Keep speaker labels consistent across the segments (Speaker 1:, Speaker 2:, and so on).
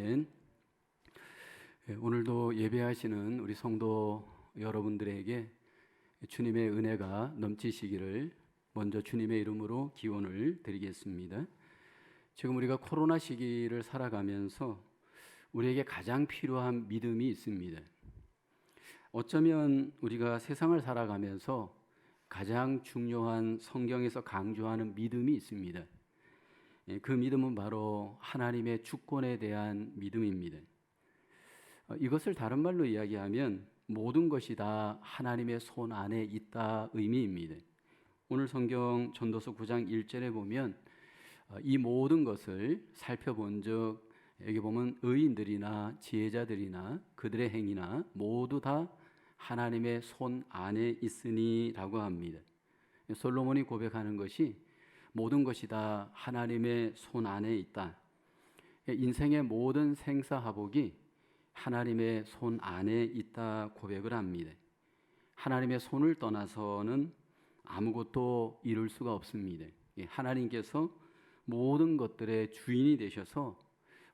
Speaker 1: 아멘. 오늘도 예배하시는 우리 성도 여러분들에게 주님의 은혜가 넘치시기를 먼저 주님의 이름으로 기원을 드리겠습니다. 지금 우리가 코로나 시기를 살아가면서 우리에게 가장 필요한 믿음이 있습니다. 어쩌면 우리가 세상을 살아가면서 가장 중요한 성경에서 강조하는 믿음이 있습니다. 그 믿음은 바로 하나님의 주권에 대한 믿음입니다. 이것을 다른 말로 이야기하면 모든 것이 다 하나님의 손 안에 있다 의미입니다. 오늘 성경 전도서 9장 1절에 보면 이 모든 것을 살펴본 적 여기 보면 의인들이나 지혜자들이나 그들의 행위나 모두 다 하나님의 손 안에 있으니 라고 합니다. 솔로몬이 고백하는 것이 모든 것이 다 하나님의 손 안에 있다. 인생의 모든 생사화복이 하나님의 손 안에 있다 고백을 합니다. 하나님의 손을 떠나서는 아무것도 이룰 수가 없습니다. 하나님께서 모든 것들의 주인이 되셔서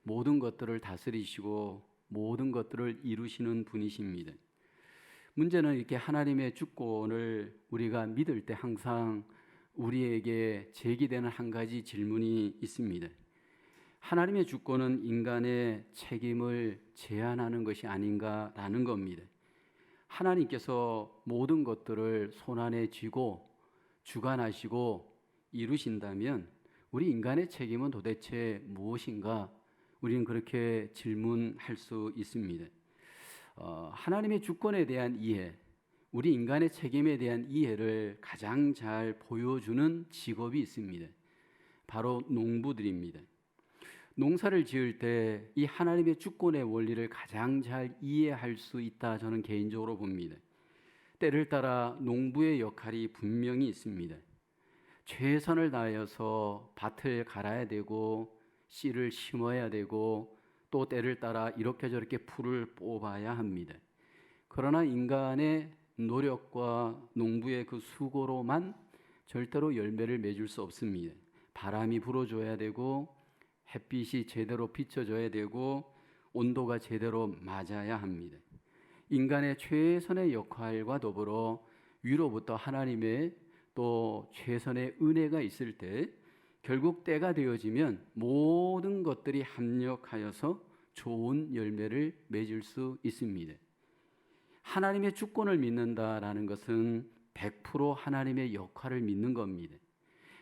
Speaker 1: 모든 것들을 다스리시고 모든 것들을 이루시는 분이십니다. 문제는 이렇게 하나님의 주권을 우리가 믿을 때 항상 우리에게 제기되는 한 가지 질문이 있습니다. 하나님의 주권은 인간의 책임을 제한하는 것이 아닌가라는 겁니다. 하나님께서 모든 것들을 손안에 쥐고 주관하시고 이루신다면 우리 인간의 책임은 도대체 무엇인가? 우리는 그렇게 질문할 수 있습니다. 하나님의 주권에 대한 이해, 우리 인간의 책임에 대한 이해를 가장 잘 보여주는 직업이 있습니다. 바로 농부들입니다. 농사를 지을 때 이 하나님의 주권의 원리를 가장 잘 이해할 수 있다 저는 개인적으로 봅니다. 때를 따라 농부의 역할이 분명히 있습니다. 최선을 다하여서 밭을 갈아야 되고 씨를 심어야 되고 또 때를 따라 이렇게 저렇게 풀을 뽑아야 합니다. 그러나 인간의 노력과 농부의 그 수고로만 절대로 열매를 맺을 수 없습니다. 바람이 불어줘야 되고 햇빛이 제대로 비춰줘야 되고 온도가 제대로 맞아야 합니다. 인간의 최선의 역할과 더불어 위로부터 하나님의 또 최선의 은혜가 있을 때 결국 때가 되어지면 모든 것들이 합력하여서 좋은 열매를 맺을 수 있습니다. 하나님의 주권을 믿는다라는 것은 100% 하나님의 역할을 믿는 겁니다.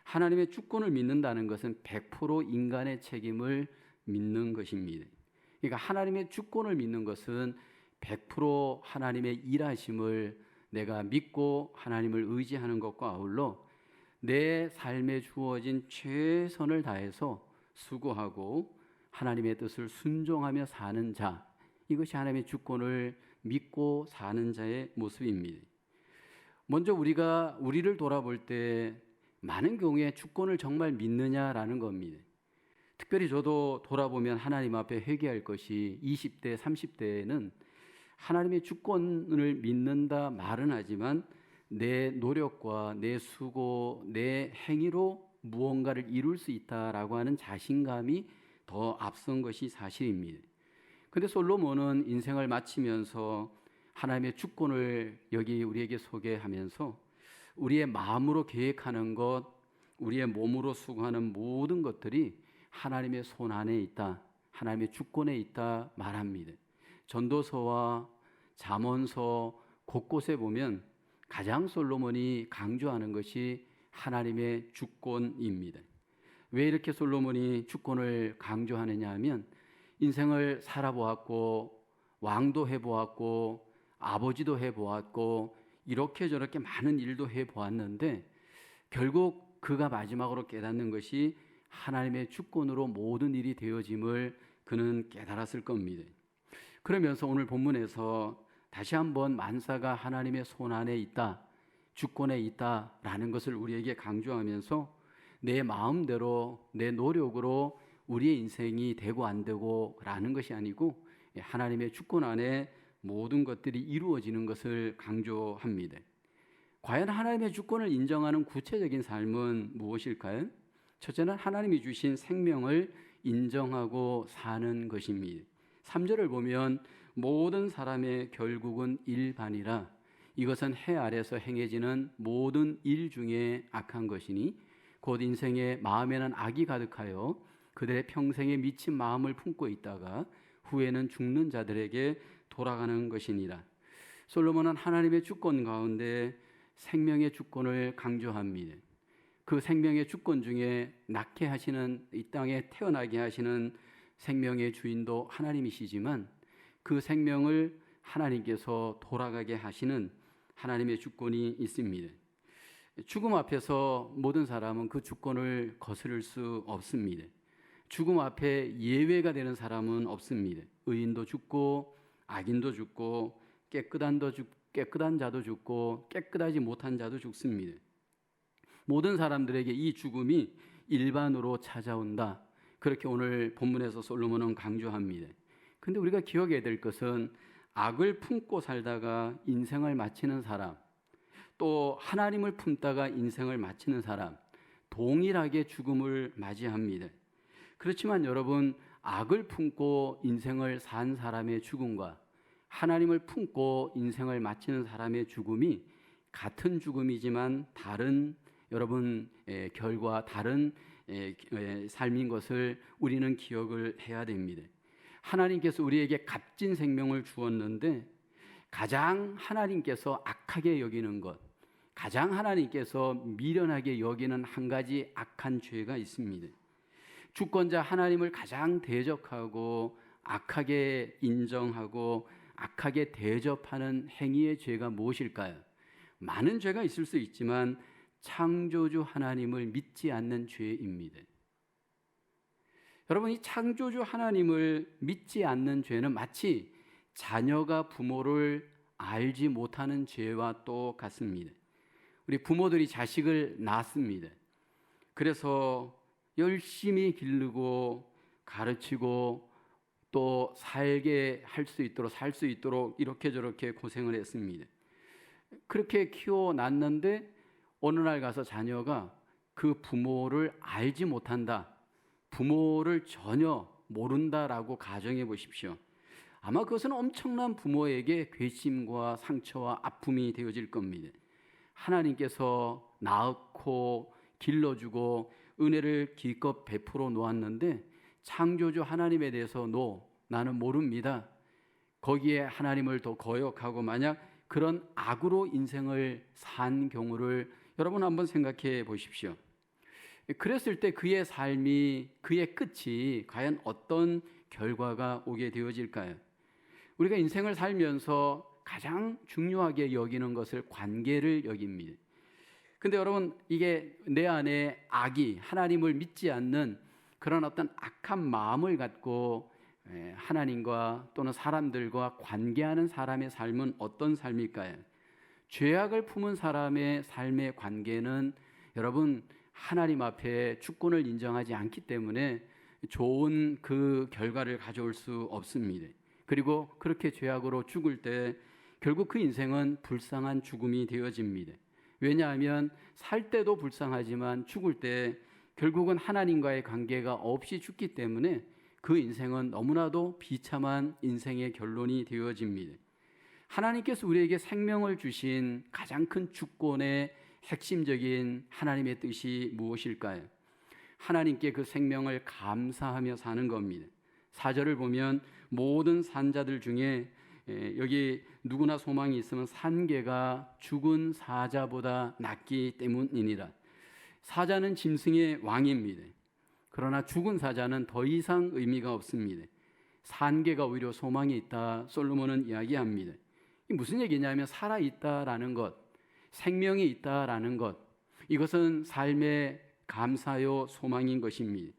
Speaker 1: 하나님의 주권을 믿는다는 것은 100% 인간의 책임을 믿는 것입니다. 그러니까 하나님의 주권을 믿는 것은 100% 하나님의 일하심을 내가 믿고 하나님을 의지하는 것과 아울러 내 삶에 주어진 최선을 다해서 수고하고 하나님의 뜻을 순종하며 사는 자, 이것이 하나님의 주권을 믿고 사는 자의 모습입니다. 먼저 우리가 우리를 돌아볼 때 많은 경우에 주권을 정말 믿느냐라는 겁니다. 특별히 저도 돌아보면 하나님 앞에 회개할 것이 20대, 30대에는 하나님의 주권을 믿는다 말은 하지만 내 노력과 내 수고, 내 행위로 무언가를 이룰 수 있다라고 하는 자신감이 더 앞선 것이 사실입니다. 그런데 솔로몬은 인생을 마치면서 하나님의 주권을 여기 우리에게 소개하면서 우리의 마음으로 계획하는 것, 우리의 몸으로 수고하는 모든 것들이 하나님의 손 안에 있다, 하나님의 주권에 있다 말합니다. 전도서와 잠언서 곳곳에 보면 가장 솔로몬이 강조하는 것이 하나님의 주권입니다. 왜 이렇게 솔로몬이 주권을 강조하느냐 하면 인생을 살아보았고 왕도 해보았고 아버지도 해보았고 이렇게 저렇게 많은 일도 해보았는데 결국 그가 마지막으로 깨닫는 것이 하나님의 주권으로 모든 일이 되어짐을 그는 깨달았을 겁니다. 그러면서 오늘 본문에서 다시 한번 만사가 하나님의 손 안에 있다, 주권에 있다라는 것을 우리에게 강조하면서 내 마음대로 내 노력으로 우리의 인생이 되고 안 되고 라는 것이 아니고 하나님의 주권 안에 모든 것들이 이루어지는 것을 강조합니다. 과연 하나님의 주권을 인정하는 구체적인 삶은 무엇일까요? 첫째는 하나님이 주신 생명을 인정하고 사는 것입니다. 3절을 보면 모든 사람의 결국은 일반이라 이것은 해 아래서 행해지는 모든 일 중에 악한 것이니 곧 인생의 마음에는 악이 가득하여 그들의 평생에 미친 마음을 품고 있다가 후에는 죽는 자들에게 돌아가는 것이니라. 솔로몬은 하나님의 주권 가운데 생명의 주권을 강조합니다. 그 생명의 주권 중에 낳게 하시는, 이 땅에 태어나게 하시는 생명의 주인도 하나님이시지만 그 생명을 하나님께서 돌아가게 하시는 하나님의 주권이 있습니다. 죽음 앞에서 모든 사람은 그 주권을 거스를 수 없습니다. 죽음 앞에 예외가 되는 사람은 없습니다. 의인도 죽고 악인도 죽고 깨끗한 자도 죽고 깨끗하지 못한 자도 죽습니다. 모든 사람들에게 이 죽음이 일반으로 찾아온다. 그렇게 오늘 본문에서 솔로몬은 강조합니다. 근데 우리가 기억해야 될 것은 악을 품고 살다가 인생을 마치는 사람, 또 하나님을 품다가 인생을 마치는 사람, 동일하게 죽음을 맞이합니다. 그렇지만 여러분, 악을 품고 인생을 산 사람의 죽음과 하나님을 품고 인생을 마치는 사람의 죽음이 같은 죽음이지만 다른 결과, 다른 삶인 것을 우리는 기억을 해야 됩니다. 하나님께서 우리에게 값진 생명을 주었는데 가장 하나님께서 악하게 여기는 것, 가장 하나님께서 미련하게 여기는 한 가지 악한 죄가 있습니다. 주권자 하나님을 가장 대적하고 악하게 인정하고 악하게 대접하는 행위의 죄가 무엇일까요? 많은 죄가 있을 수 있지만 창조주 하나님을 믿지 않는 죄입니다. 여러분, 이 창조주 하나님을 믿지 않는 죄는 마치 자녀가 부모를 알지 못하는 죄와 똑같습니다. 우리 부모들이 자식을 낳습니다. 그래서 열심히 기르고 가르치고 또 살게 할 수 있도록, 살 수 있도록 이렇게 저렇게 고생을 했습니다. 그렇게 키워놨는데 어느 날 가서 자녀가 그 부모를 알지 못한다, 부모를 전혀 모른다라고 가정해 보십시오. 아마 그것은 엄청난 부모에게 괘씸과 상처와 아픔이 되어질 겁니다. 하나님께서 낳고 길러주고 은혜를 기껏 베풀어 놓았는데 창조주 하나님에 대해서 나는 모릅니다. 거기에 하나님을 더 거역하고 만약 그런 악으로 인생을 산 경우를 여러분 한번 생각해 보십시오. 그랬을 때 그의 삶이, 그의 끝이 과연 어떤 결과가 오게 되어질까요? 우리가 인생을 살면서 가장 중요하게 여기는 것을 관계를 여깁니다. 근데 여러분, 이게 내 안에 악이, 하나님을 믿지 않는 그런 어떤 악한 마음을 갖고 하나님과 또는 사람들과 관계하는 사람의 삶은 어떤 삶일까요? 죄악을 품은 사람의 삶의 관계는 여러분, 하나님 앞에 주권을 인정하지 않기 때문에 좋은 그 결과를 가져올 수 없습니다. 그리고 그렇게 죄악으로 죽을 때 결국 그 인생은 불쌍한 죽음이 되어집니다. 왜냐하면 살 때도 불쌍하지만 죽을 때 결국은 하나님과의 관계가 없이 죽기 때문에 그 인생은 너무나도 비참한 인생의 결론이 되어집니다. 하나님께서 우리에게 생명을 주신 가장 큰 주권의 핵심적인 하나님의 뜻이 무엇일까요? 하나님께 그 생명을 감사하며 사는 겁니다. 4절을 보면 모든 산자들 중에 여기 누구나 소망이 있으면 산개가 죽은 사자보다 낫기 때문이니라. 사자는 짐승의 왕입니다. 그러나 죽은 사자는 더 이상 의미가 없습니다. 산개가 오히려 소망이 있다, 솔로몬은 이야기합니다. 이 무슨 얘기냐면 살아있다라는 것, 생명이 있다라는 것, 이것은 삶의 감사요 소망인 것입니다.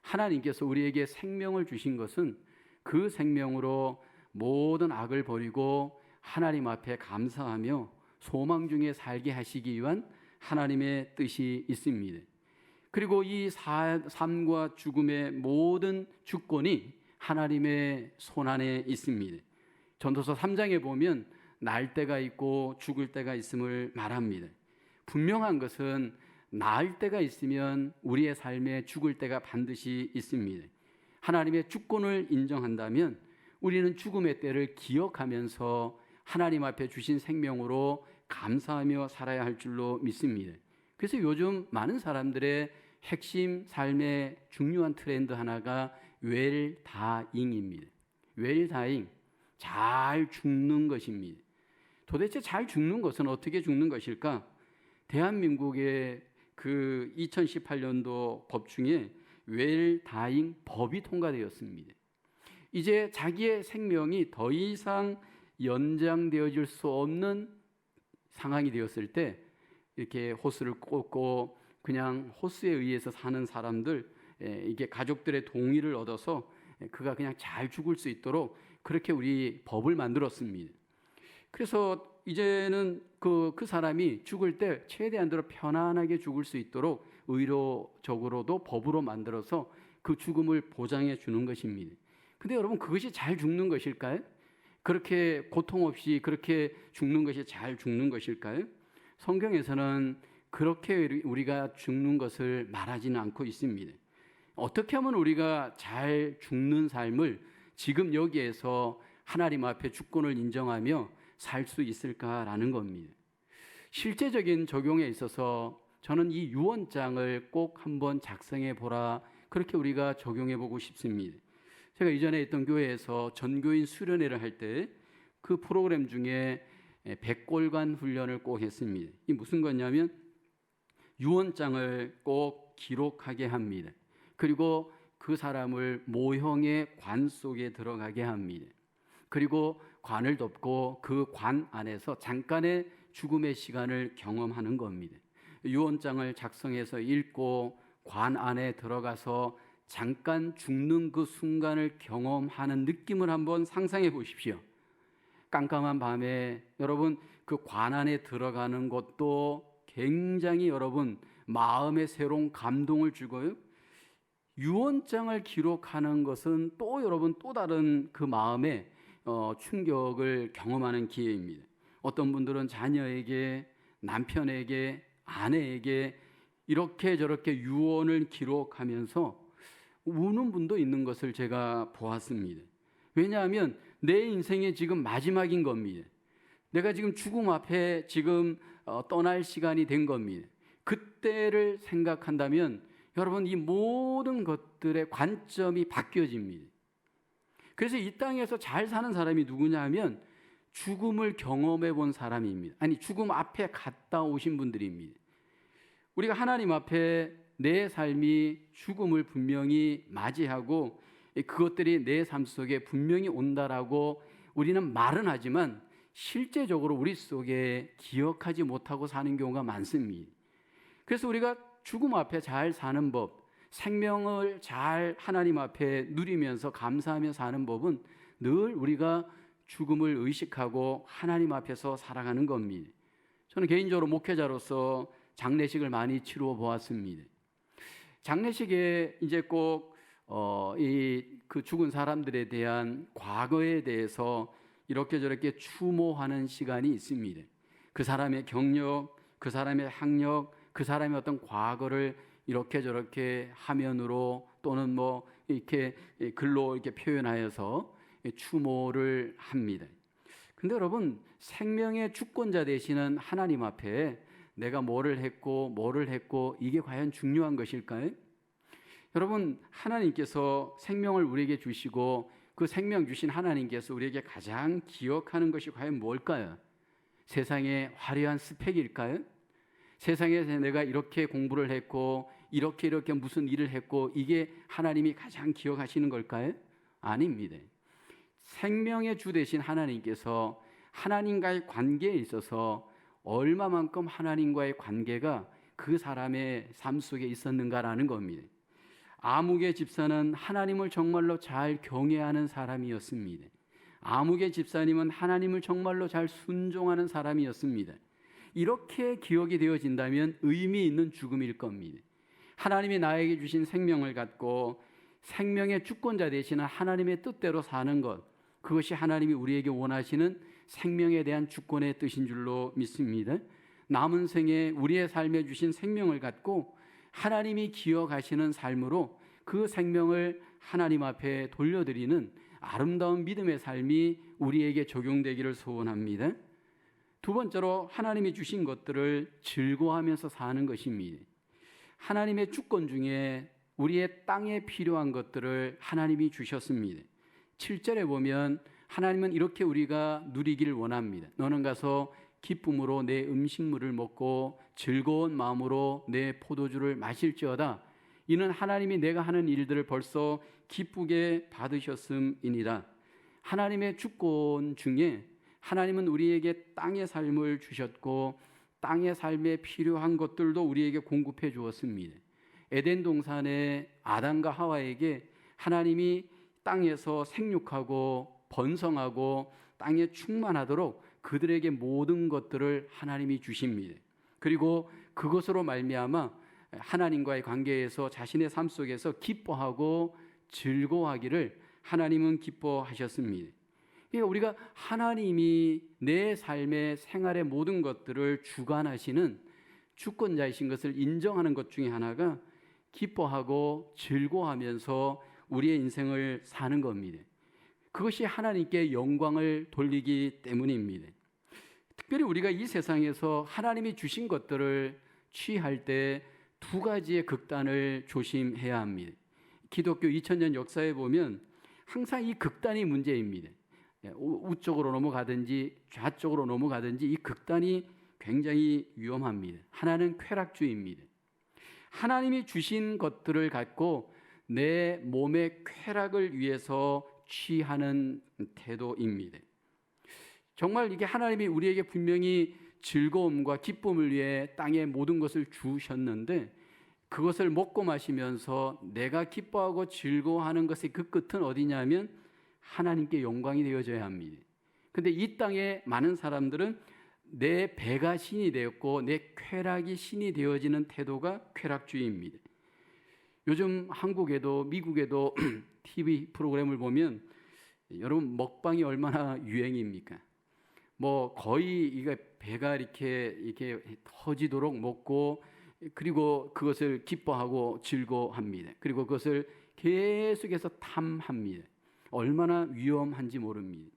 Speaker 1: 하나님께서 우리에게 생명을 주신 것은 그 생명으로 모든 악을 버리고 하나님 앞에 감사하며 소망 중에 살게 하시기 위한 하나님의 뜻이 있습니다. 그리고 이 삶과 죽음의 모든 주권이 하나님의 손안에 있습니다. 전도서 3장에 보면 날 때가 있고 죽을 때가 있음을 말합니다. 분명한 것은 나을 때가 있으면 우리의 삶에 죽을 때가 반드시 있습니다. 하나님의 주권을 인정한다면 우리는 죽음의 때를 기억하면서 하나님 앞에 주신 생명으로 감사하며 살아야 할 줄로 믿습니다. 그래서 요즘 많은 사람들의 핵심 삶의 중요한 트렌드 하나가 웰다잉입니다. 웰다잉, 잘 죽는 것입니다. 도대체 잘 죽는 것은 어떻게 죽는 것일까? 대한민국의 그 2018년도 법 중에 웰다잉 법이 통과되었습니다. 이제 자기의 생명이 더 이상 연장되어질 수 없는 상황이 되었을 때 이렇게 호스를 꽂고 그냥 호스에 의해서 사는 사람들, 이게 가족들의 동의를 얻어서 그가 그냥 잘 죽을 수 있도록 그렇게 우리 법을 만들었습니다. 그래서 이제는 그 사람이 죽을 때 최대한대로 편안하게 죽을 수 있도록 의료적으로도 법으로 만들어서 그 죽음을 보장해 주는 것입니다. 근데 여러분, 그것이 잘 죽는 것일까요? 그렇게 고통 없이 그렇게 죽는 것이 잘 죽는 것일까요? 성경에서는 그렇게 우리가 죽는 것을 말하지는 않고 있습니다. 어떻게 하면 우리가 잘 죽는 삶을 지금 여기에서 하나님 앞에 주권을 인정하며 살 수 있을까라는 겁니다. 실제적인 적용에 있어서 저는 이 유언장을 꼭 한번 작성해 보라, 그렇게 우리가 적용해 보고 싶습니다. 제가 이전에 있던 교회에서 전교인 수련회를 할 때 그 프로그램 중에 백골관 훈련을 꼭 했습니다. 이 무슨 거냐면 유언장을 꼭 기록하게 합니다. 그리고 그 사람을 모형의 관 속에 들어가게 합니다. 그리고 관을 덮고 그 관 안에서 잠깐의 죽음의 시간을 경험하는 겁니다. 유언장을 작성해서 읽고 관 안에 들어가서 잠깐 죽는 그 순간을 경험하는 느낌을 한번 상상해 보십시오. 깜깜한 밤에 여러분 그 관 안에 들어가는 것도 굉장히 여러분 마음의 새로운 감동을 주고요. 유언장을 기록하는 것은 또 여러분 또 다른 그 마음의 충격을 경험하는 기회입니다. 어떤 분들은 자녀에게, 남편에게, 아내에게 이렇게 저렇게 유언을 기록하면서 우는 분도 있는 것을 제가 보았습니다. 왜냐하면 내 인생의 지금 마지막인 겁니다. 내가 지금 죽음 앞에 지금 떠날 시간이 된 겁니다. 그때를 생각한다면 여러분 이 모든 것들의 관점이 바뀌어집니다. 그래서 이 땅에서 잘 사는 사람이 누구냐 하면 죽음을 경험해 본 사람입니다. 아니, 죽음 앞에 갔다 오신 분들입니다. 우리가 하나님 앞에 내 삶이 죽음을 분명히 맞이하고 그것들이 내 삶 속에 분명히 온다라고 우리는 말은 하지만 실제적으로 우리 속에 기억하지 못하고 사는 경우가 많습니다. 그래서 우리가 죽음 앞에 잘 사는 법, 생명을 잘 하나님 앞에 누리면서 감사하며 사는 법은 늘 우리가 죽음을 의식하고 하나님 앞에서 살아가는 겁니다. 저는 개인적으로 목회자로서 장례식을 많이 치루어 보았습니다. 장례식에 이제 꼭 그 죽은 사람들에 대한 과거에 대해서 이렇게 저렇게 추모하는 시간이 있습니다. 그 사람의 경력, 그 사람의 학력, 그 사람의 어떤 과거를 이렇게 저렇게 화면으로 또는 뭐 이렇게 글로 이렇게 표현하여서 추모를 합니다. 근데 여러분, 생명의 주권자 되시는 하나님 앞에 내가 뭐를 했고 이게 과연 중요한 것일까요? 여러분, 하나님께서 생명을 우리에게 주시고 그 생명 주신 하나님께서 우리에게 가장 기억하는 것이 과연 뭘까요? 세상의 화려한 스펙일까요? 세상에서 내가 이렇게 공부를 했고 이렇게 무슨 일을 했고 이게 하나님이 가장 기억하시는 걸까요? 아닙니다. 생명의 주 되신 하나님께서 하나님과의 관계에 있어서 얼마만큼 하나님과의 관계가 그 사람의 삶 속에 있었는가라는 겁니다. 아무개 집사는 하나님을 정말로 잘 경외하는 사람이었습니다. 아무개 집사님은 하나님을 정말로 잘 순종하는 사람이었습니다. 이렇게 기억이 되어진다면 의미 있는 죽음일 겁니다. 하나님이 나에게 주신 생명을 갖고 생명의 주권자 되시는 하나님의 뜻대로 사는 것, 그것이 하나님이 우리에게 원하시는 생명에 대한 주권의 뜻인 줄로 믿습니다. 남은 생에 우리의 삶에 주신 생명을 갖고 하나님이 기억하시는 삶으로 그 생명을 하나님 앞에 돌려드리는 아름다운 믿음의 삶이 우리에게 적용되기를 소원합니다. 두 번째로 하나님이 주신 것들을 즐거워하면서 사는 것입니다. 하나님의 주권 중에 우리의 땅에 필요한 것들을 하나님이 주셨습니다. 7절에 보면 하나님은 이렇게 우리가 누리기를 원합니다. 너는 가서 기쁨으로 내 음식물을 먹고 즐거운 마음으로 내 포도주를 마실지어다. 이는 하나님이 내가 하는 일들을 벌써 기쁘게 받으셨음이니라. 하나님의 주권 중에 하나님은 우리에게 땅의 삶을 주셨고 땅의 삶에 필요한 것들도 우리에게 공급해 주었습니다. 에덴 동산의 아담과 하와에게 하나님이 땅에서 생육하고 번성하고 땅에 충만하도록 그들에게 모든 것들을 하나님이 주십니다. 그리고 그것으로 말미암아 하나님과의 관계에서 자신의 삶 속에서 기뻐하고 즐거워하기를 하나님은 기뻐하셨습니다. 그러니까 우리가 하나님이 내 삶의 생활의 모든 것들을 주관하시는 주권자이신 것을 인정하는 것 중에 하나가 기뻐하고 즐거워하면서 우리의 인생을 사는 겁니다. 그것이 하나님께 영광을 돌리기 때문입니다. 특별히 우리가 이 세상에서 하나님이 주신 것들을 취할 때 두 가지의 극단을 조심해야 합니다. 기독교 2000년 역사에 보면 항상 이 극단이 문제입니다. 우쪽으로 넘어가든지 좌쪽으로 넘어가든지 이 극단이 굉장히 위험합니다. 하나는 쾌락주의입니다. 하나님이 주신 것들을 갖고 내 몸의 쾌락을 위해서 취하는 태도입니다. 정말 이게 하나님이 우리에게 분명히 즐거움과 기쁨을 위해 땅의 모든 것을 주셨는데 그것을 먹고 마시면서 내가 기뻐하고 즐거워하는 것의 그 끝은 어디냐면 하나님께 영광이 되어져야 합니다. 그런데 이 땅에 많은 사람들은 내 배가 신이 되었고 내 쾌락이 신이 되어지는 태도가 쾌락주의입니다. 요즘 한국에도 미국에도 TV 프로그램을 보면 여러분 먹방이 얼마나 유행입니까? 뭐 거의 이게 배가 이렇게 터지도록 먹고 그리고 그것을 기뻐하고 즐거워합니다. 그리고 그것을 계속해서 탐합니다. 얼마나 위험한지 모릅니다.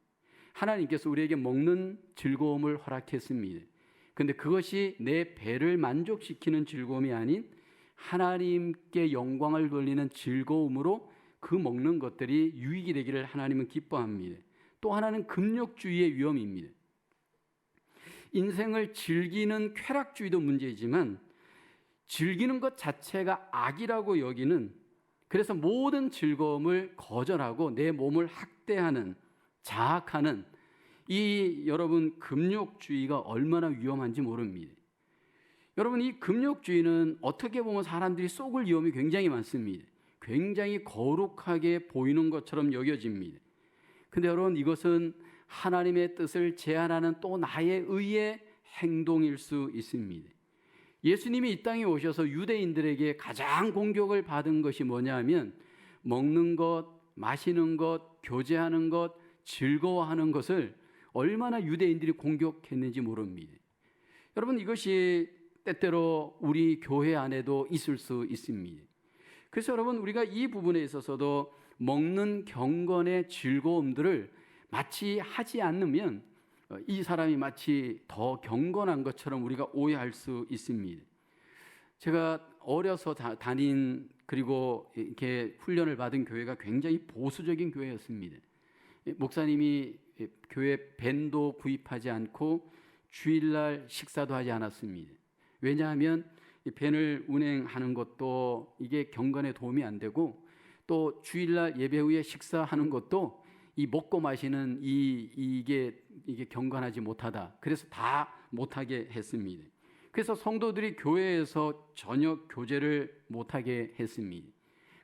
Speaker 1: 하나님께서 우리에게 먹는 즐거움을 허락했습니다. 그런데 그것이 내 배를 만족시키는 즐거움이 아닌 하나님께 영광을 돌리는 즐거움으로 그 먹는 것들이 유익이 되기를 하나님은 기뻐합니다. 또 하나는 금욕주의의 위험입니다. 인생을 즐기는 쾌락주의도 문제이지만 즐기는 것 자체가 악이라고 여기는, 그래서 모든 즐거움을 거절하고 내 몸을 학대하는, 자학하는 이 여러분 금욕주의가 얼마나 위험한지 모릅니다. 여러분 이 금욕주의는 어떻게 보면 사람들이 속을 위험이 굉장히 많습니다. 굉장히 거룩하게 보이는 것처럼 여겨집니다. 근데 여러분 이것은 하나님의 뜻을 제한하는 또 나의 의의 행동일 수 있습니다. 예수님이 이 땅에 오셔서 유대인들에게 가장 공격을 받은 것이 뭐냐면 먹는 것, 마시는 것, 교제하는 것, 즐거워하는 것을 얼마나 유대인들이 공격했는지 모릅니다. 여러분 이것이 때때로 우리 교회 안에도 있을 수 있습니다. 그래서 여러분 우리가 이 부분에 있어서도 먹는 경건의 즐거움들을 마치 하지 않으면 이 사람이 마치 더 경건한 것처럼 우리가 오해할 수 있습니다. 제가 어려서 다닌 그리고 이렇게 훈련을 받은 교회가 굉장히 보수적인 교회였습니다. 목사님이 교회 밴도 구입하지 않고 주일날 식사도 하지 않았습니다. 왜냐하면 이 밴을 운행하는 것도 이게 경건에 도움이 안 되고 또 주일날 예배 후에 식사하는 것도 이 먹고 마시는 이게 경건하지 못하다. 그래서 다 못하게 했습니다. 그래서 성도들이 교회에서 저녁 교제를 못하게 했습니다.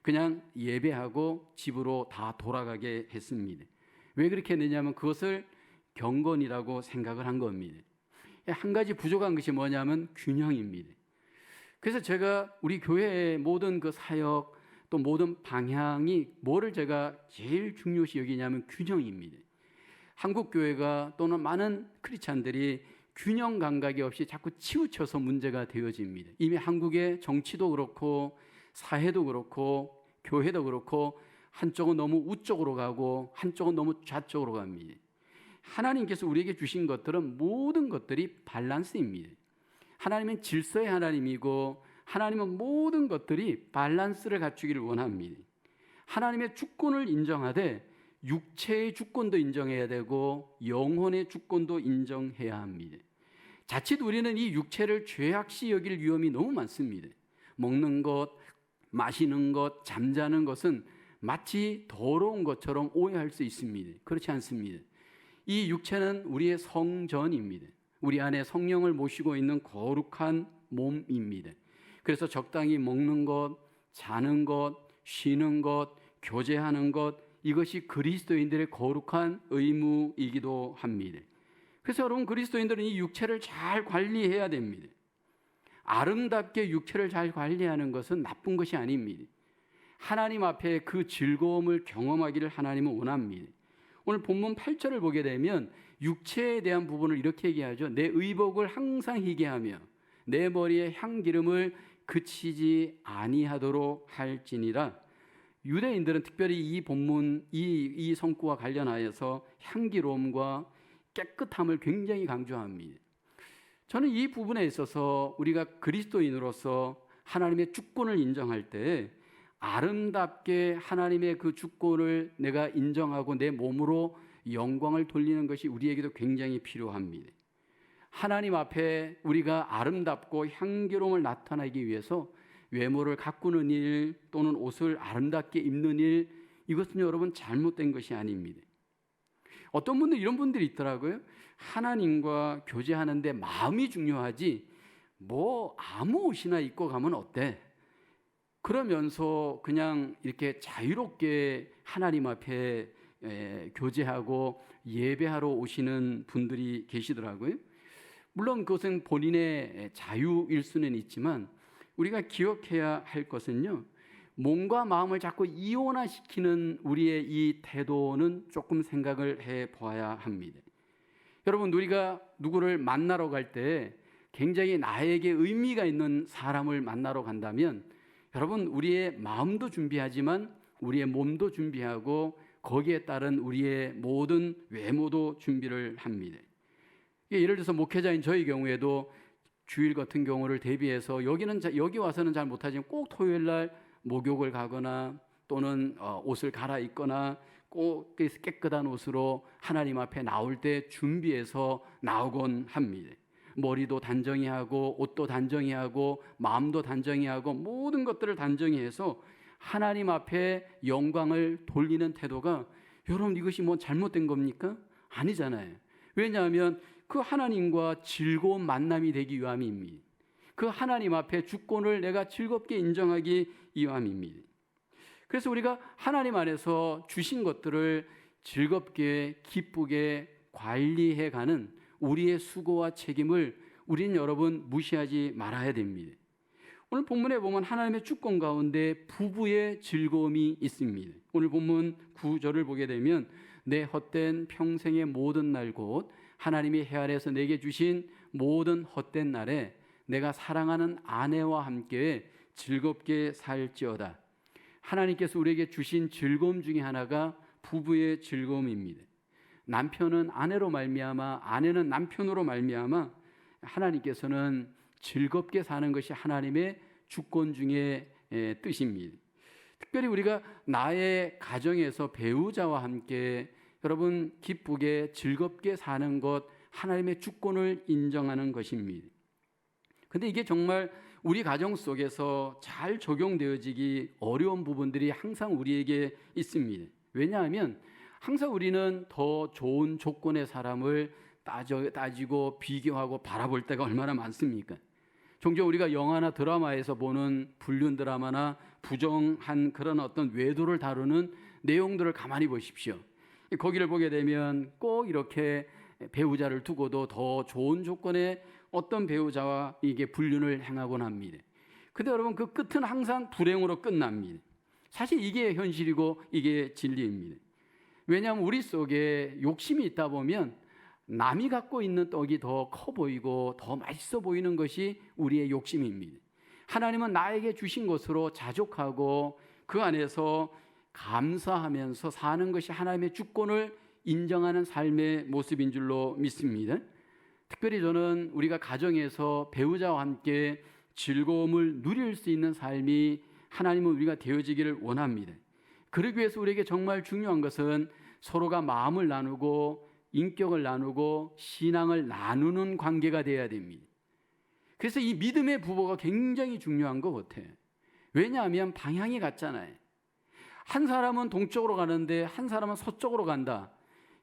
Speaker 1: 그냥 예배하고 집으로 다 돌아가게 했습니다. 왜 그렇게 했느냐면 그것을 경건이라고 생각을 한 겁니다. 한 가지 부족한 것이 뭐냐면 균형입니다. 그래서 제가 우리 교회의 모든 그 사역 또 모든 방향이 뭐를 제가 제일 중요시 여기냐면 균형입니다. 한국 교회가 또는 많은 크리스찬들이 균형 감각이 없이 자꾸 치우쳐서 문제가 되어집니다. 이미 한국의 정치도 그렇고 사회도 그렇고 교회도 그렇고 한쪽은 너무 우쪽으로 가고 한쪽은 너무 좌쪽으로 갑니다. 하나님께서 우리에게 주신 것들은 모든 것들이 밸런스입니다. 하나님은 질서의 하나님이고 하나님은 모든 것들이 밸런스를 갖추기를 원합니다. 하나님의 주권을 인정하되 육체의 주권도 인정해야 되고 영혼의 주권도 인정해야 합니다. 자칫 우리는 이 육체를 죄악시 여길 위험이 너무 많습니다. 먹는 것, 마시는 것, 잠자는 것은 마치 더러운 것처럼 오해할 수 있습니다. 그렇지 않습니다. 이 육체는 우리의 성전입니다. 우리 안에 성령을 모시고 있는 거룩한 몸입니다. 그래서 적당히 먹는 것, 자는 것, 쉬는 것, 교제하는 것, 이것이 그리스도인들의 거룩한 의무이기도 합니다. 그래서 여러분, 그리스도인들은 이 육체를 잘 관리해야 됩니다. 아름답게 육체를 잘 관리하는 것은 나쁜 것이 아닙니다. 하나님 앞에 그 즐거움을 경험하기를 하나님은 원합니다. 오늘 본문 8절을 보게 되면 육체에 대한 부분을 이렇게 얘기하죠. 내 의복을 항상 희게 하며 내 머리에 향기름을 그치지 아니하도록 할지니라. 유대인들은 특별히 이 본문, 이 성구와 관련하여서 향기로움과 깨끗함을 굉장히 강조합니다. 저는 이 부분에 있어서 우리가 그리스도인으로서 하나님의 주권을 인정할 때 아름답게 하나님의 그 주권을 내가 인정하고 내 몸으로 영광을 돌리는 것이 우리에게도 굉장히 필요합니다. 하나님 앞에 우리가 아름답고 향기로움을 나타내기 위해서 외모를 가꾸는 일 또는 옷을 아름답게 입는 일, 이것은 여러분 잘못된 것이 아닙니다. 어떤 분들 이런 분들이 있더라고요. 하나님과 교제하는데 마음이 중요하지 뭐 아무 옷이나 입고 가면 어때? 그러면서 그냥 이렇게 자유롭게 하나님 앞에 교제하고 예배하러 오시는 분들이 계시더라고요. 물론 그것은 본인의 자유일 수는 있지만 우리가 기억해야 할 것은요, 몸과 마음을 자꾸 이원화시키는 우리의 이 태도는 조금 생각을 해봐야 합니다. 여러분, 우리가 누구를 만나러 갈 때 굉장히 나에게 의미가 있는 사람을 만나러 간다면 여러분, 우리의 마음도 준비하지만 우리의 몸도 준비하고 거기에 따른 우리의 모든 외모도 준비를 합니다. 예를 들어서 목회자인 저희 경우에도 주일 같은 경우를 대비해서 여기 와서는 잘 못하지만 꼭 토요일 날 목욕을 가거나 또는 옷을 갈아입거나 꼭 깨끗한 옷으로 하나님 앞에 나올 때 준비해서 나오곤 합니다. 머리도 단정히 하고 옷도 단정히 하고 마음도 단정히 하고 모든 것들을 단정히 해서 하나님 앞에 영광을 돌리는 태도가, 여러분, 이것이 뭐 잘못된 겁니까? 아니잖아요. 왜냐하면 그 하나님과 즐거운 만남이 되기 위함입니다. 그 하나님 앞에 주권을 내가 즐겁게 인정하기 위함입니다. 그래서 우리가 하나님 안에서 주신 것들을 즐겁게 기쁘게 관리해가는 우리의 수고와 책임을 우리는 여러분 무시하지 말아야 됩니다. 오늘 본문에 보면 하나님의 주권 가운데 부부의 즐거움이 있습니다. 오늘 본문 9절을 보게 되면 내 헛된 평생의 모든 날 곧 하나님이 해 아래에서 내게 주신 모든 헛된 날에 내가 사랑하는 아내와 함께 즐겁게 살지어다. 하나님께서 우리에게 주신 즐거움 중에 하나가 부부의 즐거움입니다. 남편은 아내로 말미암아 아내는 남편으로 말미암아 하나님께서는 즐겁게 사는 것이 하나님의 주권 중의 뜻입니다. 특별히 우리가 나의 가정에서 배우자와 함께 여러분 기쁘게 즐겁게 사는 것, 하나님의 주권을 인정하는 것입니다. 근데 이게 정말 우리 가정 속에서 잘 적용되어지기 어려운 부분들이 항상 우리에게 있습니다. 왜냐하면 항상 우리는 더 좋은 조건의 사람을 따지고 비교하고 바라볼 때가 얼마나 많습니까? 종종 우리가 영화나 드라마에서 보는 불륜 드라마나 부정한 그런 어떤 외도를 다루는 내용들을 가만히 보십시오. 거기를 보게 되면 꼭 이렇게 배우자를 두고도 더 좋은 조건의 어떤 배우자와 이게 불륜을 행하곤 합니다. 근데 여러분, 그 끝은 항상 불행으로 끝납니다. 사실 이게 현실이고 이게 진리입니다. 왜냐하면 우리 속에 욕심이 있다 보면 남이 갖고 있는 떡이 더 커 보이고 더 맛있어 보이는 것이 우리의 욕심입니다. 하나님은 나에게 주신 것으로 자족하고 그 안에서 감사하면서 사는 것이 하나님의 주권을 인정하는 삶의 모습인 줄로 믿습니다. 특별히 저는 우리가 가정에서 배우자와 함께 즐거움을 누릴 수 있는 삶이 하나님은 우리가 되어지기를 원합니다. 그러기 위해서 우리에게 정말 중요한 것은 서로가 마음을 나누고 인격을 나누고 신앙을 나누는 관계가 되어야 됩니다. 그래서 이 믿음의 부부가 굉장히 중요한 것 같아요. 왜냐하면 방향이 같잖아요. 한 사람은 동쪽으로 가는데 한 사람은 서쪽으로 간다.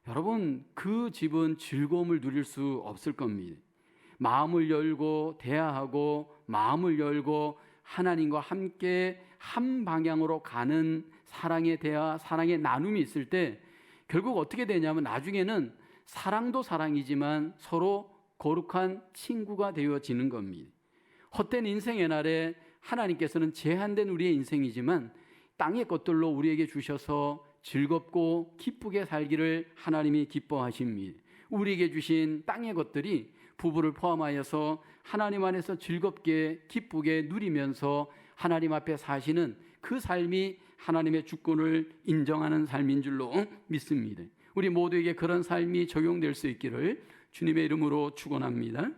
Speaker 1: 여러분, 그 집은 즐거움을 누릴 수 없을 겁니다. 마음을 열고 대화하고 마음을 열고 하나님과 함께 한 방향으로 가는 사랑의 대화, 사랑의 나눔이 있을 때 결국 어떻게 되냐면 나중에는 사랑도 사랑이지만 서로 거룩한 친구가 되어지는 겁니다. 헛된 인생의 날에 하나님께서는 제한된 우리의 인생이지만 땅의 것들로 우리에게 주셔서 즐겁고 기쁘게 살기를 하나님이 기뻐하십니다. 우리에게 주신 땅의 것들이 부부를 포함하여서 하나님 안에서 즐겁게 기쁘게 누리면서 하나님 앞에 사시는 그 삶이 하나님의 주권을 인정하는 삶인 줄로 믿습니다. 우리 모두에게 그런 삶이 적용될 수 있기를 주님의 이름으로 축원합니다.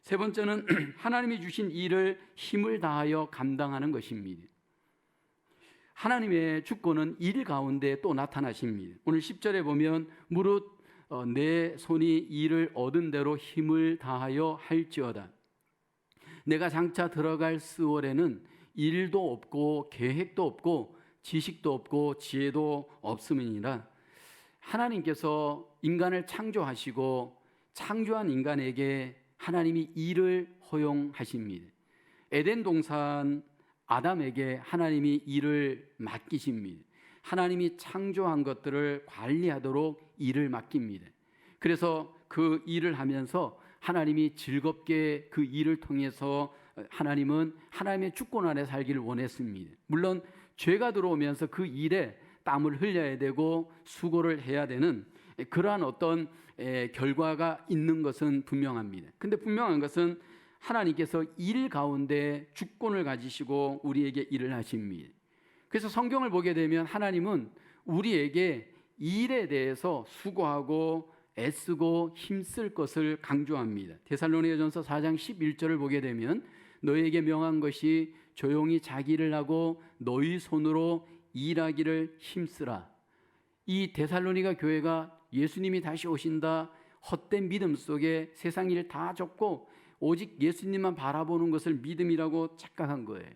Speaker 1: 세 번째는 하나님이 주신 일을 힘을 다하여 감당하는 것입니다. 하나님의 주권은 일 가운데 또 나타나십니다. 오늘 10절에 보면 무릇 내 손이 일을 얻은 대로 힘을 다하여 할지어다. 내가 장차 들어갈 스월에는 일도 없고 계획도 없고 지식도 없고 지혜도 없음이니라. 하나님께서 인간을 창조하시고 창조한 인간에게 하나님이 일을 허용하십니다. 에덴 동산 아담에게 하나님이 일을 맡기십니다. 하나님이 창조한 것들을 관리하도록 일을 맡깁니다. 그래서 그 일을 하면서 하나님이 즐겁게 그 일을 통해서 하나님은 하나님의 주권 아래 살기를 원했습니다. 물론 죄가 들어오면서 그 일에 땀을 흘려야 되고 수고를 해야 되는 그러한 어떤 결과가 있는 것은 분명합니다. 근데 분명한 것은 하나님께서 일 가운데 주권을 가지시고 우리에게 일을 하십니다. 그래서 성경을 보게 되면 하나님은 우리에게 일에 대해서 수고하고 애쓰고 힘쓸 것을 강조합니다. 데살로니가전서 4장 11절을 보게 되면 너희에게 명한 것이 조용히 자기 일을 하고 너희 손으로 일하기를 힘쓰라. 이 데살로니가 교회가 예수님이 다시 오신다 헛된 믿음 속에 세상 일 다 접고 오직 예수님만 바라보는 것을 믿음이라고 착각한 거예요.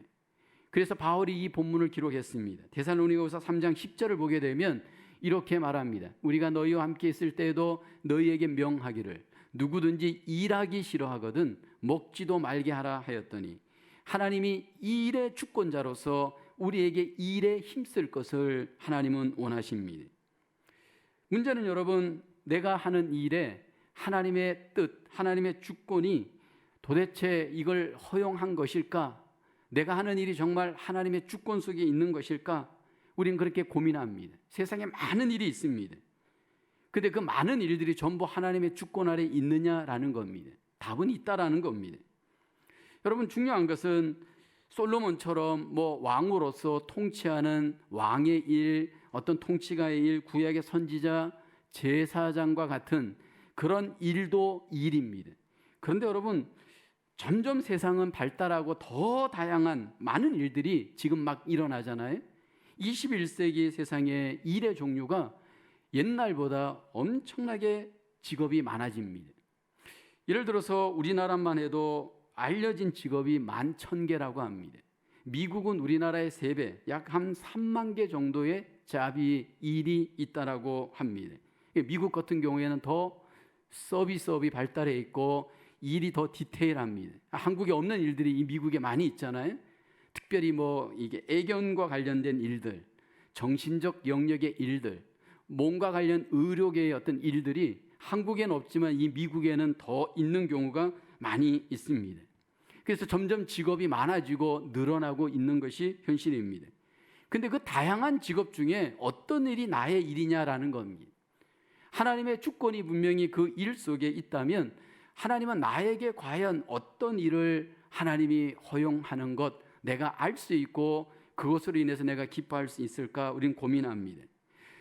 Speaker 1: 그래서 바울이 이 본문을 기록했습니다. 데살로니가후서 3장 10절을 보게 되면 이렇게 말합니다. 우리가 너희와 함께 있을 때에도 너희에게 명하기를 누구든지 일하기 싫어하거든 먹지도 말게 하라 하였더니 하나님이 일의 주권자로서 우리에게 일에 힘쓸 것을 하나님은 원하십니다. 문제는 여러분, 내가 하는 일에 하나님의 뜻, 하나님의 주권이 도대체 이걸 허용한 것일까? 내가 하는 일이 정말 하나님의 주권 속에 있는 것일까? 우린 그렇게 고민합니다. 세상에 많은 일이 있습니다. 근데 그 많은 일들이 전부 하나님의 주권 아래 있느냐라는 겁니다. 답은 있다라는 겁니다. 여러분, 중요한 것은 솔로몬처럼 왕으로서 통치하는 왕의 일, 어떤 통치가의 일, 구약의 선지자, 제사장과 같은 그런 일도 일입니다. 그런데 여러분, 점점 세상은 발달하고 더 다양한 많은 일들이 지금 막 일어나잖아요. 21세기 세상의 일의 종류가 옛날보다 엄청나게 직업이 많아집니다. 예를 들어서 우리나라만 해도 알려진 직업이 11,000개라고 합니다. 미국은 우리나라의 3배, 약 한 3만 개 정도의 잡이 일이 있다라고 합니다. 미국 같은 경우에는 더 서비스업이 발달해 있고 일이 더 디테일합니다. 한국에 없는 일들이 이 미국에 많이 있잖아요. 특별히 이게 애견과 관련된 일들, 정신적 영역의 일들, 몸과 관련 의료계의 어떤 일들이 한국에는 없지만 이 미국에는 더 있는 경우가 많이 있습니다. 그래서 점점 직업이 많아지고 늘어나고 있는 것이 현실입니다. 근데 그 다양한 직업 중에 어떤 일이 나의 일이냐라는 겁니다. 하나님의 주권이 분명히 그 일 속에 있다면 하나님은 나에게 과연 어떤 일을 하나님이 허용하는 것 내가 알 수 있고 그것으로 인해서 내가 기뻐할 수 있을까? 우리는 고민합니다.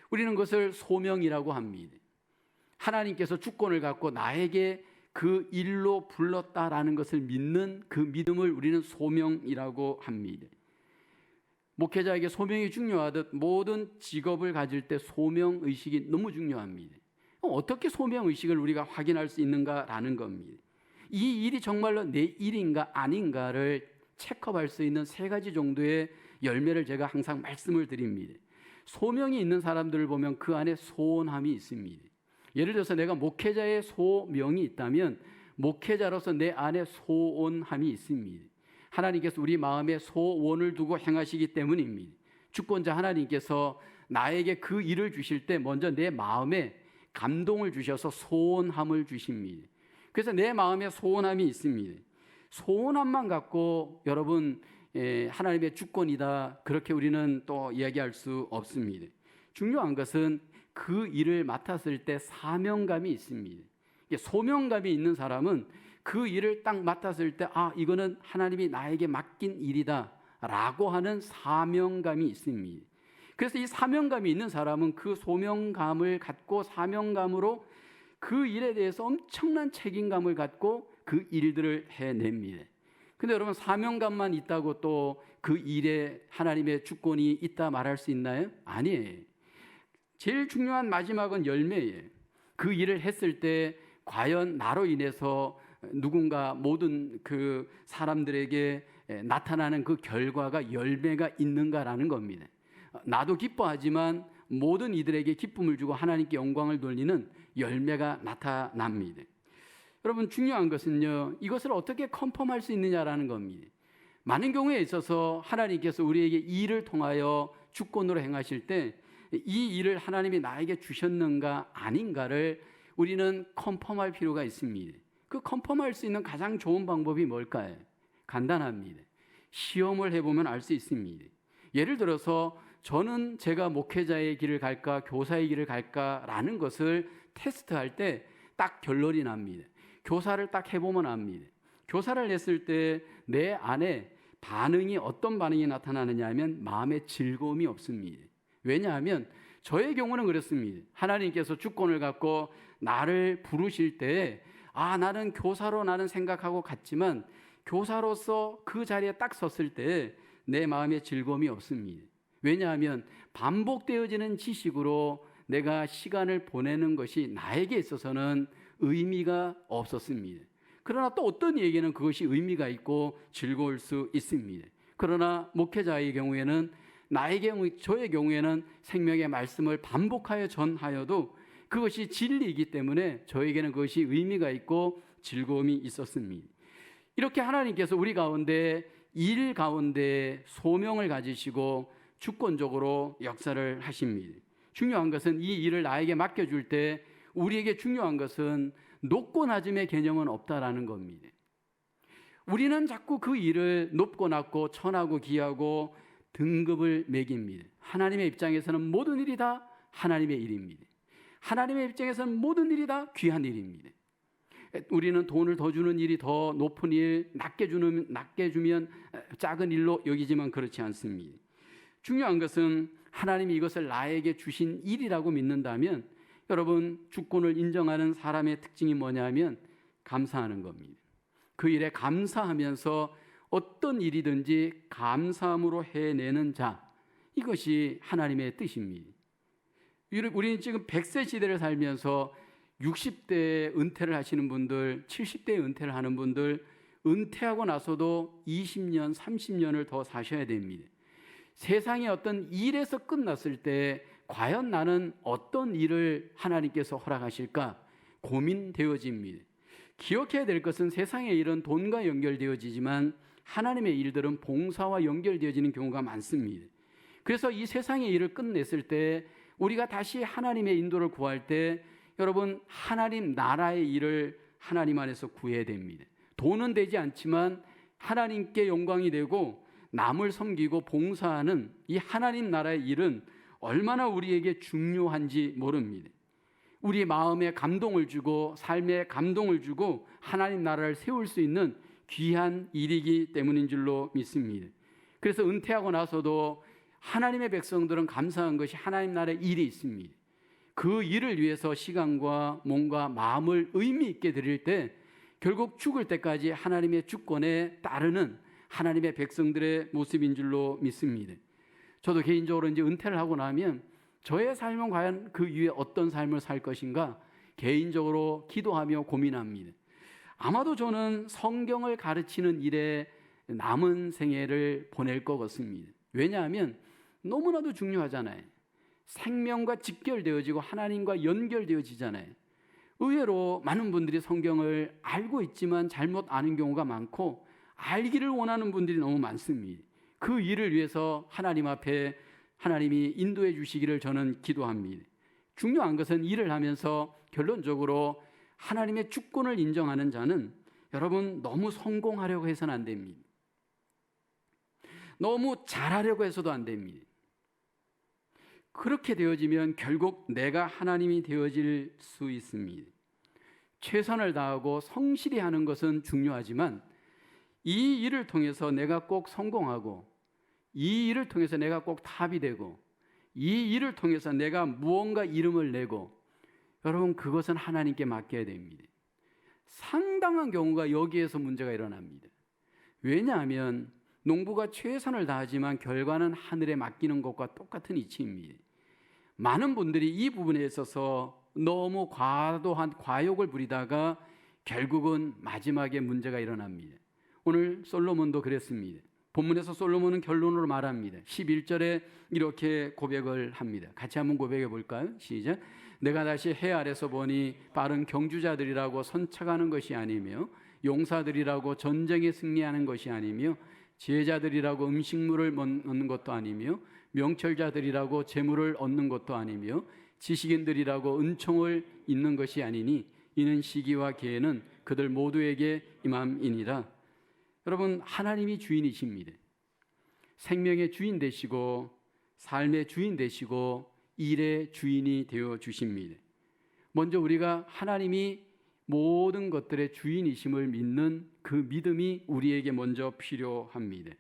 Speaker 1: 우리는 그것을 소명이라고 합니다. 하나님께서 주권을 갖고 나에게 그 일로 불렀다라는 것을 믿는 그 믿음을 우리는 소명이라고 합니다. 목회자에게 소명이 중요하듯 모든 직업을 가질 때 소명의식이 너무 중요합니다. 어떻게 소명의식을 우리가 확인할 수 있는가라는 겁니다. 이 일이 정말로 내 일인가 아닌가를 체크할 수 있는 세 가지 정도의 열매를 제가 항상 말씀을 드립니다. 소명이 있는 사람들을 보면 그 안에 소원함이 있습니다. 예를 들어서 내가 목회자의 소명이 있다면 목회자로서 내 안에 소원함이 있습니다. 하나님께서 우리 마음에 소원을 두고 행하시기 때문입니다. 주권자 하나님께서 나에게 그 일을 주실 때 먼저 내 마음에 감동을 주셔서 소원함을 주십니다. 그래서 내 마음에 소원함이 있습니다. 소원함만 갖고 여러분 하나님의 주권이다 그렇게 우리는 또 이야기할 수 없습니다. 중요한 것은 그 일을 맡았을 때 사명감이 있습니다. 소명감이 있는 사람은 그 일을 딱 맡았을 때 이거는 하나님이 나에게 맡긴 일이다 라고 하는 사명감이 있습니다. 그래서 이 사명감이 있는 사람은 그 소명감을 갖고 사명감으로 그 일에 대해서 엄청난 책임감을 갖고 그 일들을 해냅니다. 근데 여러분 사명감만 있다고 또 그 일에 하나님의 주권이 있다 말할 수 있나요? 아니에요. 제일 중요한 마지막은 열매예요. 그 일을 했을 때 과연 나로 인해서 누군가 모든 그 사람들에게 나타나는 그 결과가 열매가 있는가라는 겁니다. 나도 기뻐하지만 모든 이들에게 기쁨을 주고 하나님께 영광을 돌리는 열매가 나타납니다. 여러분 중요한 것은요, 이것을 어떻게 컨펌할 수 있느냐라는 겁니다. 많은 경우에 있어서 하나님께서 우리에게 이 일을 통하여 주권으로 행하실 때 이 일을 하나님이 나에게 주셨는가 아닌가를 우리는 컨펌할 필요가 있습니다. 그 컨펌할 수 있는 가장 좋은 방법이 뭘까요? 간단합니다. 시험을 해보면 알 수 있습니다. 예를 들어서 저는 제가 목회자의 길을 갈까 교사의 길을 갈까라는 것을 테스트할 때 딱 결론이 납니다. 교사를 딱 해보면 압니다. 교사를 했을 때 내 안에 반응이 어떤 반응이 나타나느냐 하면 마음의 즐거움이 없습니다. 왜냐하면 저의 경우는 그렇습니다. 하나님께서 주권을 갖고 나를 부르실 때 나는 교사로 나는 생각하고 갔지만 교사로서 그 자리에 딱 섰을 때 내 마음에 즐거움이 없습니다. 왜냐하면 반복되어지는 지식으로 내가 시간을 보내는 것이 나에게 있어서는 의미가 없었습니다. 그러나 또 어떤 이에게는 그것이 의미가 있고 즐거울 수 있습니다. 그러나 목회자의 경우에는 저의 경우에는 생명의 말씀을 반복하여 전하여도 그것이 진리이기 때문에 저에게는 그것이 의미가 있고 즐거움이 있었습니다. 이렇게 하나님께서 우리 가운데 일 가운데 소명을 가지시고 주권적으로 역사를 하십니다. 중요한 것은 이 일을 나에게 맡겨줄 때 우리에게 중요한 것은 높고 낮음의 개념은 없다라는 겁니다. 우리는 자꾸 그 일을 높고 낮고 천하고 기하고 등급을 매깁니다. 하나님의 입장에서는 모든 일이 다 하나님의 일입니다. 하나님의 입장에서는 모든 일이 다 귀한 일입니다. 우리는 돈을 더 주는 일이 더 높은 일, 낮게 주면 작은 일로 여기지만 그렇지 않습니다. 중요한 것은 하나님이 이것을 나에게 주신 일이라고 믿는다면 여러분 주권을 인정하는 사람의 특징이 뭐냐면 감사하는 겁니다. 그 일에 감사하면서 어떤 일이든지 감사함으로 해내는 자, 이것이 하나님의 뜻입니다. 우리는 지금 100세 시대를 살면서 60대에 은퇴를 하시는 분들, 70대에 은퇴를 하는 분들, 은퇴하고 나서도 20년, 30년을 더 사셔야 됩니다. 세상의 어떤 일에서 끝났을 때 과연 나는 어떤 일을 하나님께서 허락하실까 고민되어집니다. 기억해야 될 것은 세상의 일은 돈과 연결되어지지만 하나님의 일들은 봉사와 연결되어지는 경우가 많습니다. 그래서 이 세상의 일을 끝냈을 때 우리가 다시 하나님의 인도를 구할 때 여러분 하나님 나라의 일을 하나님 안에서 구해야 됩니다. 돈은 되지 않지만 하나님께 영광이 되고 남을 섬기고 봉사하는 이 하나님 나라의 일은 얼마나 우리에게 중요한지 모릅니다. 우리 마음에 감동을 주고 삶에 감동을 주고 하나님 나라를 세울 수 있는 귀한 일이기 때문인 줄로 믿습니다. 그래서 은퇴하고 나서도 하나님의 백성들은 감사한 것이 하나님 나라의 일이 있습니다. 그 일을 위해서 시간과 몸과 마음을 의미 있게 드릴 때 결국 죽을 때까지 하나님의 주권에 따르는 하나님의 백성들의 모습인 줄로 믿습니다. 저도 개인적으로 이제 은퇴를 하고 나면 저의 삶은 과연 그 이후에 어떤 삶을 살 것인가 개인적으로 기도하며 고민합니다. 아마도 저는 성경을 가르치는 일에 남은 생애를 보낼 것 같습니다. 왜냐하면 너무나도 중요하잖아요. 생명과 직결되어지고 하나님과 연결되어지잖아요. 의외로 많은 분들이 성경을 알고 있지만 잘못 아는 경우가 많고 알기를 원하는 분들이 너무 많습니다. 그 일을 위해서 하나님 앞에 하나님이 인도해 주시기를 저는 기도합니다. 중요한 것은 일을 하면서 결론적으로 하나님의 주권을 인정하는 자는 여러분 너무 성공하려고 해서는 안 됩니다. 너무 잘하려고 해서도 안 됩니다. 그렇게 되어지면 결국 내가 하나님이 되어질 수 있습니다. 최선을 다하고 성실히 하는 것은 중요하지만 이 일을 통해서 내가 꼭 성공하고 이 일을 통해서 내가 꼭 탑이 되고 이 일을 통해서 내가 무언가 이름을 내고 여러분 그것은 하나님께 맡겨야 됩니다. 상당한 경우가 여기에서 문제가 일어납니다. 왜냐하면 농부가 최선을 다하지만 결과는 하늘에 맡기는 것과 똑같은 이치입니다. 많은 분들이 이 부분에 있어서 너무 과도한 과욕을 부리다가 결국은 마지막에 문제가 일어납니다. 오늘 솔로몬도 그랬습니다. 본문에서 솔로몬은 결론으로 말합니다. 11절에 이렇게 고백을 합니다. 같이 한번 고백해 볼까요? 시작. 내가 다시 해 아래서 보니 빠른 경주자들이라고 선착하는 것이 아니며 용사들이라고 전쟁에 승리하는 것이 아니며 지혜자들이라고 음식물을 얻는 것도 아니며 명철자들이라고 재물을 얻는 것도 아니며 지식인들이라고 은총을 잇는 것이 아니니 이는 시기와 기회는 그들 모두에게 임함이니라. 여러분 하나님이 주인이십니다. 생명의 주인 되시고 삶의 주인 되시고 일의 주인이 되어 주십니다. 먼저 우리가 하나님이 모든 것들의 주인이심을 믿는 그 믿음이 우리에게 먼저 필요합니다.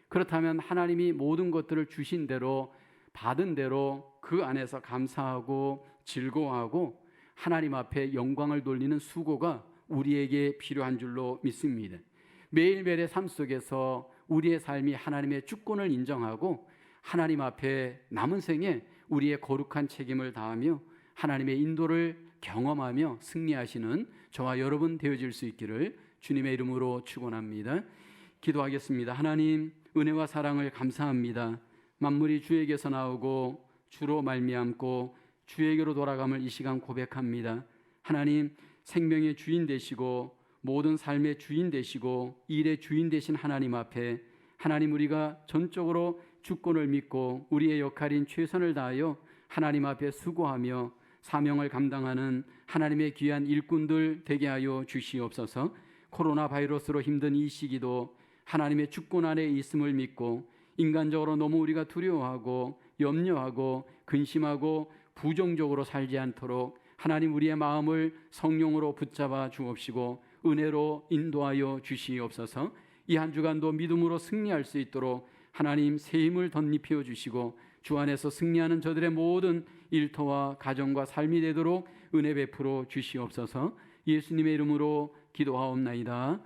Speaker 1: 그렇다면 하나님이 모든 것들을 주신 대로 받은 대로 그 안에서 감사하고 즐거워하고 하나님 앞에 영광을 돌리는 수고가 우리에게 필요한 줄로 믿습니다. 매일매일의 삶 속에서 우리의 삶이 하나님의 주권을 인정하고 하나님 앞에 남은 생에 우리의 거룩한 책임을 다하며 하나님의 인도를 경험하며 승리하시는 저와 여러분 되어질 수 있기를 주님의 이름으로 축원합니다. 기도하겠습니다. 하나님 은혜와 사랑을 감사합니다. 만물이 주에게서 나오고 주로 말미암고 주에게로 돌아감을 이 시간 고백합니다. 하나님 생명의 주인 되시고 모든 삶의 주인 되시고 일의 주인 되신 하나님 앞에 하나님 우리가 전적으로 주권을 믿고 우리의 역할인 최선을 다하여 하나님 앞에 수고하며 사명을 감당하는 하나님의 귀한 일꾼들 되게 하여 주시옵소서. 코로나 바이러스로 힘든 이 시기도 하나님의 주권 안에 있음을 믿고 인간적으로 너무 우리가 두려워하고 염려하고 근심하고 부정적으로 살지 않도록 하나님 우리의 마음을 성령으로 붙잡아 주옵시고 은혜로 인도하여 주시옵소서. 이 한 주간도 믿음으로 승리할 수 있도록 하나님 새 힘을 덧입혀 주시고 주 안에서 승리하는 저들의 모든 일터와 가정과 삶이 되도록 은혜 베풀어 주시옵소서. 예수님의 이름으로 기도하옵나이다.